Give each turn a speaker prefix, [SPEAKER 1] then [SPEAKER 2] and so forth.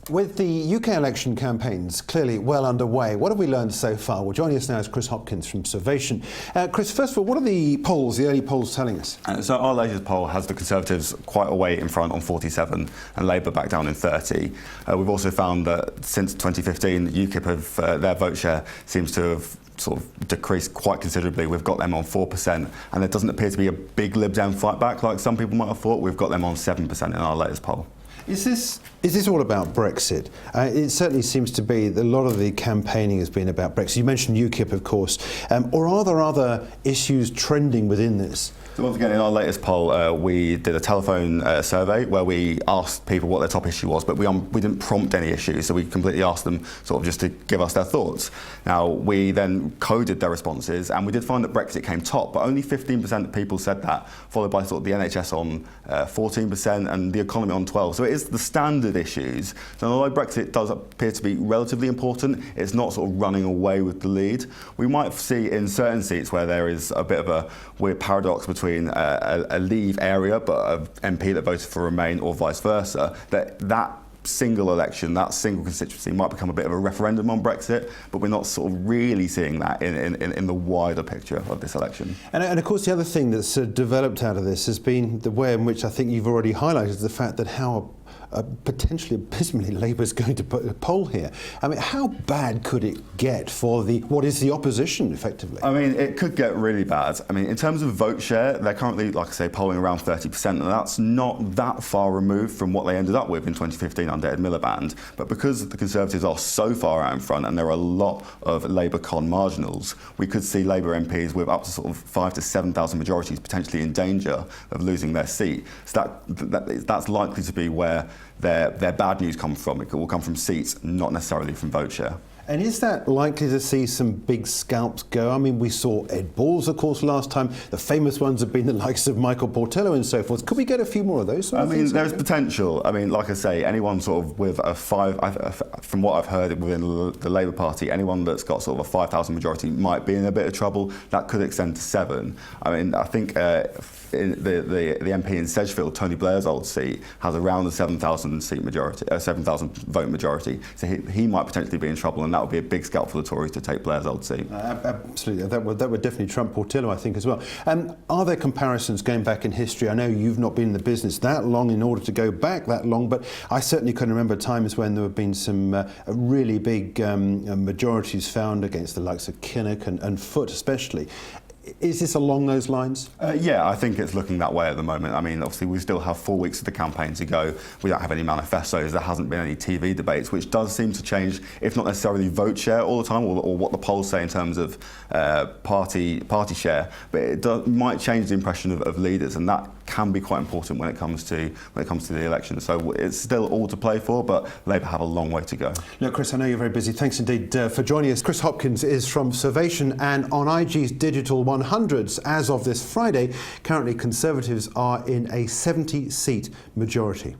[SPEAKER 1] With the UK election campaigns clearly well underway, what have we learned so far? Well, joining us now is Chris Hopkins from Survation. Chris, first of all, what are the early polls telling us?
[SPEAKER 2] So our latest poll has the Conservatives quite a way in front on 47 and Labour back down in 30. We've also found that since 2015, UKIP their vote share seems to have sort of decreased quite considerably. We've got them on 4%, and there doesn't appear to be a big Lib Dem fight back like some people might have thought. We've got them on 7% in our latest poll.
[SPEAKER 1] Is this all about Brexit? It certainly seems to be that a lot of the campaigning has been about Brexit. You mentioned UKIP, of course, or are there other issues trending within this?
[SPEAKER 2] So once again, in our latest poll, we did a telephone survey where we asked people what their top issue was, but we didn't prompt any issues, so we completely asked them sort of just to give us their thoughts. Now, we then coded their responses, and we did find that Brexit came top, but only 15% of people said that, followed by sort of the NHS on 14% and the economy on 12%. So it is the standard issues. So although Brexit does appear to be relatively important, it's not sort of running away with the lead. We might see in certain seats where there is a bit of a weird paradox between a Leave area but an MP that voted for Remain or vice versa, that single election, that single constituency might become a bit of a referendum on Brexit, but we're not sort of really seeing that in the wider picture of this election.
[SPEAKER 1] And of course the other thing that's developed out of this has been the way in which I think you've already highlighted the fact that how potentially abysmally Labour's going to put a poll here. I mean, how bad could it get for what is the opposition, effectively?
[SPEAKER 2] I mean, it could get really bad. I mean, in terms of vote share, they're currently, like I say, polling around 30%, and that's not that far removed from what they ended up with in 2015 under Ed Miliband. But because the Conservatives are so far out in front, and there are a lot of Labour con marginals, we could see Labour MPs with up to sort of 5,000 to 7,000 majorities potentially in danger of losing their seat. So that's likely to be where their bad news comes from. It will come from seats, not necessarily from vote share.
[SPEAKER 1] And is that likely to see some big scalps go? I mean, we saw Ed Balls, of course, last time. The famous ones have been the likes of Michael Portillo and so forth. Could we get a few more of those?
[SPEAKER 2] I mean, there's potential. I mean, like I say, anyone sort of with from what I've heard within the Labour Party, anyone that's got sort of a 5,000 majority might be in a bit of trouble. That could extend to 7. I mean, I think in the MP in Sedgefield, Tony Blair's old seat, has around a 7,000 seat majority, 7,000 vote majority. So he might potentially be in trouble, and that would be a big scalp for the Tories to take Blair's old seat.
[SPEAKER 1] Absolutely, that would definitely trump Portillo, I think, as well. Are there comparisons going back in history? I know you've not been in the business that long in order to go back that long, but I certainly can remember times when there have been some really big majorities found against the likes of Kinnock and Foote especially. Is this along those lines?
[SPEAKER 2] Yeah, I think it's looking that way at the moment. I mean, obviously, we still have 4 weeks of the campaign to go. We don't have any manifestos. There hasn't been any TV debates, which does seem to change, if not necessarily vote share all the time, or what the polls say in terms of party share. But it might change the impression of leaders, and that can be quite important when it comes to the election. So it's still all to play for, but Labour have a long way to go.
[SPEAKER 1] Look, Chris, I know you're very busy. Thanks indeed for joining us. Chris Hopkins is from Survation, and on IG's Digital 100s as of this Friday, currently Conservatives are in a 70-seat majority.